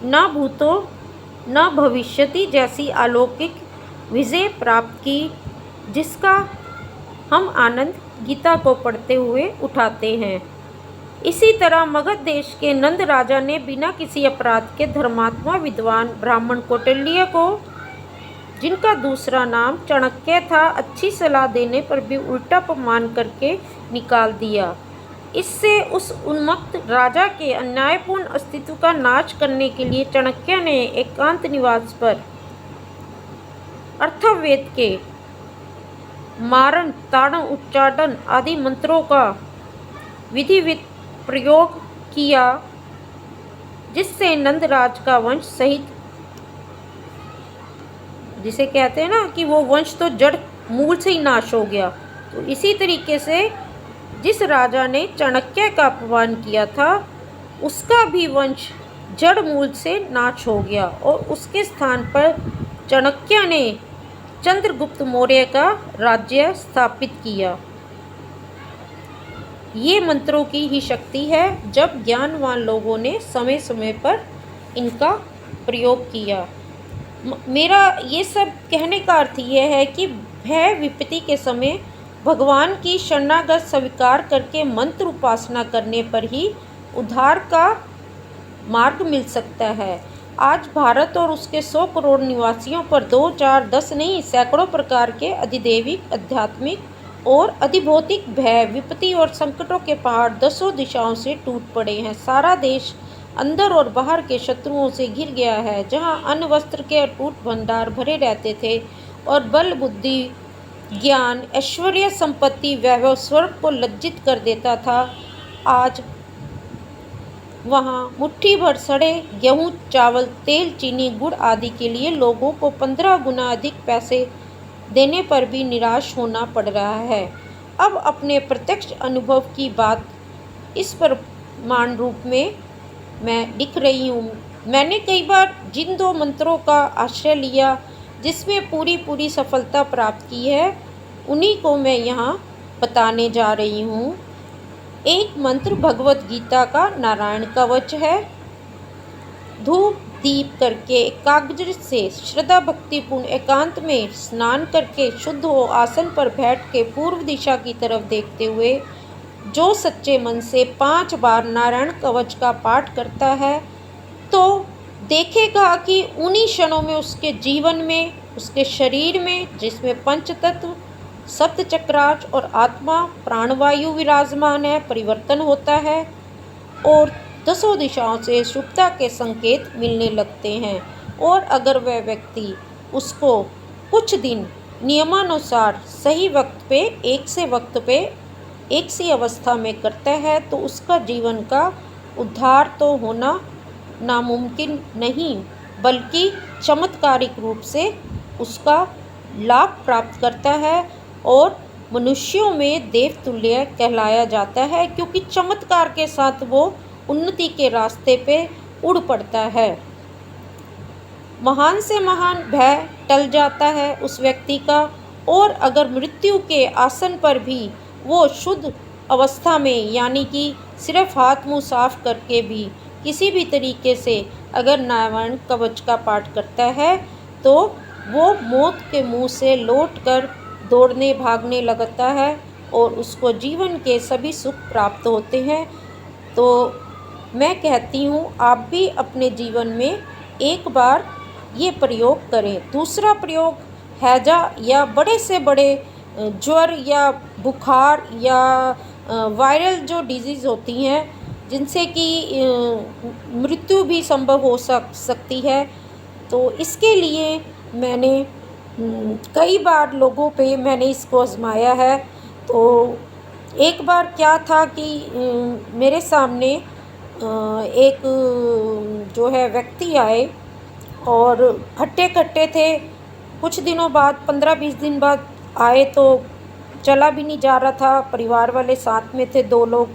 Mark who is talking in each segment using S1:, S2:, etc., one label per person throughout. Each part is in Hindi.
S1: न भूतो न भविष्यति जैसी अलौकिक विजय प्राप्त की, जिसका हम आनंद गीता को पढ़ते हुए उठाते हैं। इसी तरह मगध देश के नंद राजा ने बिना किसी अपराध के धर्मात्मा विद्वान ब्राह्मण कौटिल्य को, जिनका दूसरा नाम चाणक्य था, अच्छी सलाह देने पर भी उल्टा अपमान करके निकाल दिया। इससे उस उन्मत्त राजा के अन्यायपूर्ण अस्तित्व का नाश करने के लिए चाणक्य ने एकांत निवास पर अथर्ववेद के मारण, ताड़न, उच्चाटन आदि मंत्रों का विधिवत प्रयोग किया, जिससे नंदराज का वंश सहित, जिसे कहते हैं ना कि वो वंश तो जड़ मूल से ही नाश हो गया। तो इसी तरीके से जिस राजा ने चाणक्य का अपमान किया था, उसका भी वंश जड़ मूल से नाश हो गया और उसके स्थान पर चाणक्य ने चंद्रगुप्त मौर्य का राज्य स्थापित किया। ये मंत्रों की ही शक्ति है, जब ज्ञानवान लोगों ने समय समय पर इनका प्रयोग किया। मेरा ये सब कहने का अर्थ ये है कि भय विपत्ति के समय भगवान की शरणागत स्वीकार करके मंत्र उपासना करने पर ही उद्धार का मार्ग मिल सकता है। आज भारत और उसके 100 करोड़ निवासियों पर 2, 4, 10 नहीं, सैकड़ों प्रकार के अधिदैविक, आध्यात्मिक और अधिभौतिक भय, विपत्ति और संकटों के पहाड़ दसों दिशाओं से टूट पड़े हैं। सारा देश अंदर और बाहर के शत्रुओं से घिर गया है। जहां अन्न वस्त्र के अटूट भंडार भरे रहते थे और बल बुद्धि ज्ञान ऐश्वर्य संपत्ति वैभव स्वर्ग को लज्जित कर देता था, आज वहाँ मुट्ठी भर सड़े गेहूँ, चावल, तेल, चीनी, गुड़ आदि के लिए लोगों को 15 गुना अधिक पैसे देने पर भी निराश होना पड़ रहा है। अब अपने प्रत्यक्ष अनुभव की बात इस प्रमाण रूप में मैं लिख रही हूँ। मैंने कई बार जिन 2 मंत्रों का आश्रय लिया, जिसमें पूरी सफलता प्राप्त की है, उन्हीं को मैं यहाँ बताने जा रही हूँ। एक मंत्र भगवत गीता का नारायण कवच है। धूप दीप करके एकाग्र से श्रद्धा भक्तिपूर्ण एकांत में स्नान करके शुद्ध हो आसन पर बैठ के पूर्व दिशा की तरफ देखते हुए जो सच्चे मन से 5 बार नारायण कवच का पाठ करता है, तो देखेगा कि उन्हीं क्षणों में उसके जीवन में, उसके शरीर में, जिसमें पंच तत्व, सप्त चक्रार्च और आत्मा प्राणवायु विराजमान है, परिवर्तन होता है और दसों दिशाओं से शुभता के संकेत मिलने लगते हैं। और अगर वह व्यक्ति उसको कुछ दिन नियमानुसार सही वक्त पे, एक सी अवस्था में करता है, तो उसका जीवन का उद्धार तो होना नामुमकिन नहीं, बल्कि चमत्कारिक रूप से उसका लाभ प्राप्त करता है और मनुष्यों में देवतुल्य कहलाया जाता है, क्योंकि चमत्कार के साथ वो उन्नति के रास्ते पे उड़ पड़ता है। महान से महान भय टल जाता है उस व्यक्ति का, और अगर मृत्यु के आसन पर भी वो शुद्ध अवस्था में, यानी कि सिर्फ हाथ मुंह साफ करके भी किसी भी तरीके से अगर नारायण कवच का पाठ करता है, तो वो मौत के मुंह से लौटकर दौड़ने भागने लगता है और उसको जीवन के सभी सुख प्राप्त होते हैं। तो मैं कहती हूँ, आप भी अपने जीवन में एक बार ये प्रयोग करें। दूसरा प्रयोग, हैजा या बड़े से बड़े ज्वर या बुखार या वायरल जो डिजीज़ होती हैं, जिनसे कि मृत्यु भी संभव हो सकती है, तो इसके लिए मैंने कई बार लोगों पे मैंने इसको आजमाया है। तो एक बार क्या था कि मेरे सामने एक जो है व्यक्ति आए और हट्टे कट्टे थे। कुछ दिनों बाद, 15-20 दिन बाद आए, तो चला भी नहीं जा रहा था। परिवार वाले साथ में थे 2 लोग,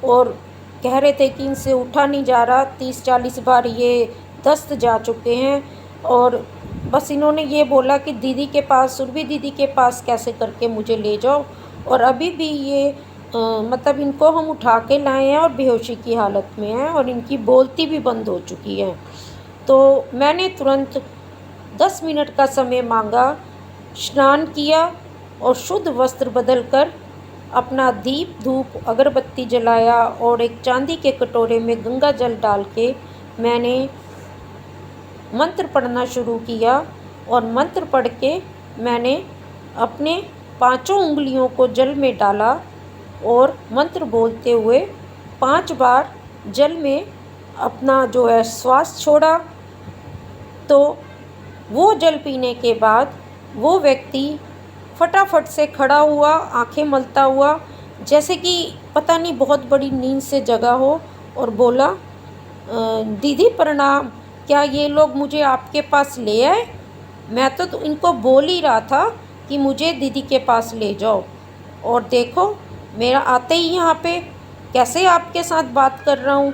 S1: और कह रहे थे कि इनसे उठा नहीं जा रहा, 30-40 बार ये दस्त जा चुके हैं, और बस इन्होंने ये बोला कि दीदी के पास, सुरभि दीदी के पास कैसे करके मुझे ले जाओ। और अभी भी ये मतलब इनको हम उठा के लाए हैं और बेहोशी की हालत में हैं और इनकी बोलती भी बंद हो चुकी है। तो मैंने तुरंत 10 मिनट का समय मांगा, स्नान किया और शुद्ध वस्त्र बदलकर अपना दीप धूप अगरबत्ती जलाया और एक चांदी के कटोरे में गंगा जल डाल के मैंने मंत्र पढ़ना शुरू किया। और मंत्र पढ़ के मैंने अपने पांचों उंगलियों को जल में डाला और मंत्र बोलते हुए 5 बार जल में अपना जो है श्वास छोड़ा। तो वो जल पीने के बाद वो व्यक्ति फटाफट से खड़ा हुआ, आंखें मलता हुआ, जैसे कि पता नहीं बहुत बड़ी नींद से जगा हो, और बोला, दीदी प्रणाम, क्या ये लोग मुझे आपके पास ले आए? मैं तो इनको बोल ही रहा था कि मुझे दीदी के पास ले जाओ, और देखो मेरा आते ही यहाँ पे कैसे आपके साथ बात कर रहा हूँ।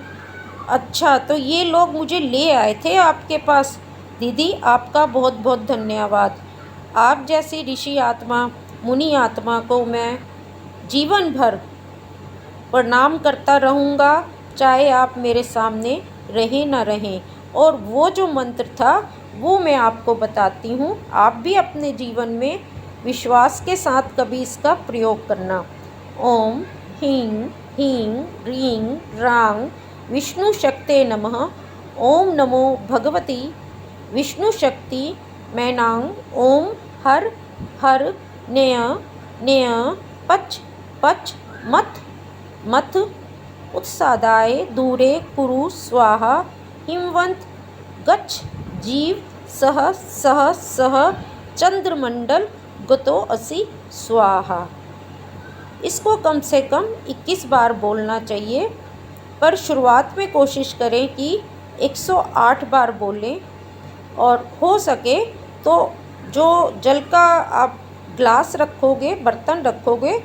S1: अच्छा, तो ये लोग मुझे ले आए थे आपके पास। दीदी आपका बहुत बहुत धन्यवाद। आप जैसी ऋषि आत्मा, मुनि आत्मा को मैं जीवन भर प्रणाम करता रहूँगा, चाहे आप मेरे सामने रहें ना रहें। और वो जो मंत्र था वो मैं आपको बताती हूँ, आप भी अपने जीवन में विश्वास के साथ कभी इसका प्रयोग करना। ओम ह्रीं ह्रीं ह्रीं ह्रां विष्णु शक्ते नमः। ओम नमो भगवती विष्णु शक्ति मैनांग। ओम हर हर न्य न्य पच पच मथ मथ उत्सादाय दूरे कुरु स्वाहा। हिमवंत गच्छ जीव सह सह सह चंद्रमंडल गतो असि स्वाहा। इसको कम से कम 21 बार बोलना चाहिए, पर शुरुआत में कोशिश करें कि 108 बार बोलें। और हो सके तो जो जल का आप ग्लास रखोगे, बर्तन रखोगे,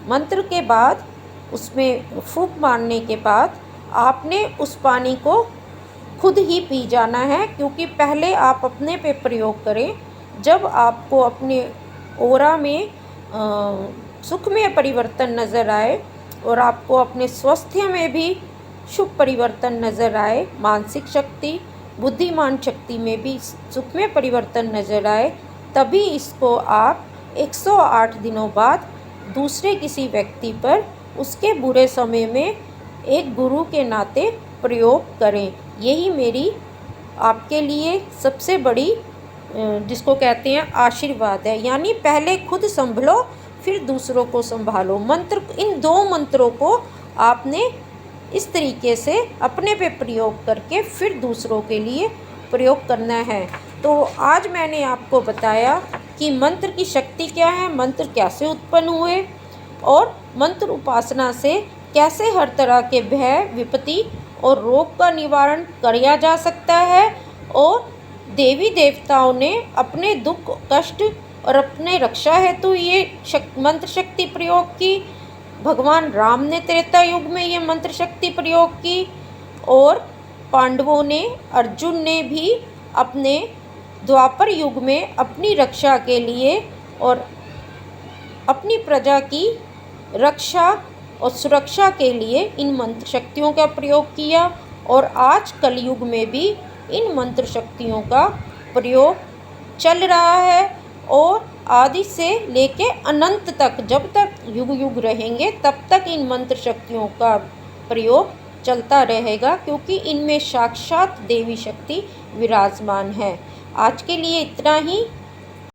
S1: मंत्र के बाद उसमें फूंक मारने के बाद आपने उस पानी को खुद ही पी जाना है, क्योंकि पहले आप अपने पे प्रयोग करें। जब आपको अपने ओरा में सुख में परिवर्तन नज़र आए और आपको अपने स्वास्थ्य में भी शुभ परिवर्तन नज़र आए, मानसिक शक्ति, बुद्धिमान शक्ति में भी सुख में परिवर्तन नज़र आए, तभी इसको आप 108 दिनों बाद दूसरे किसी व्यक्ति पर उसके बुरे समय में एक गुरु के नाते प्रयोग करें। यही मेरी आपके लिए सबसे बड़ी जिसको कहते हैं आशीर्वाद है। यानी पहले खुद संभलो, फिर दूसरों को संभालो। मंत्र, इन 2 मंत्रों को आपने इस तरीके से अपने पे प्रयोग करके फिर दूसरों के लिए प्रयोग करना है। तो आज मैंने आपको बताया कि मंत्र की शक्ति क्या है, मंत्र कैसे उत्पन्न हुए, और मंत्र उपासना से कैसे हर तरह के भय, विपत्ति और रोग का निवारण किया जा सकता है। और देवी देवताओं ने अपने दुख, कष्ट और अपने रक्षा हेतु ये मंत्र शक्ति प्रयोग की। भगवान राम ने त्रेता युग में ये मंत्र शक्ति प्रयोग की, और पांडवों ने, अर्जुन ने भी अपने द्वापर युग में अपनी रक्षा के लिए और अपनी प्रजा की रक्षा और सुरक्षा के लिए इन मंत्र शक्तियों का प्रयोग किया। और आज कलयुग में भी इन मंत्र शक्तियों का प्रयोग चल रहा है, और आदि से लेके अनंत तक, जब तक युग युग रहेंगे तब तक इन मंत्र शक्तियों का प्रयोग चलता रहेगा, क्योंकि इनमें साक्षात देवी शक्ति विराजमान है। आज के लिए इतना ही।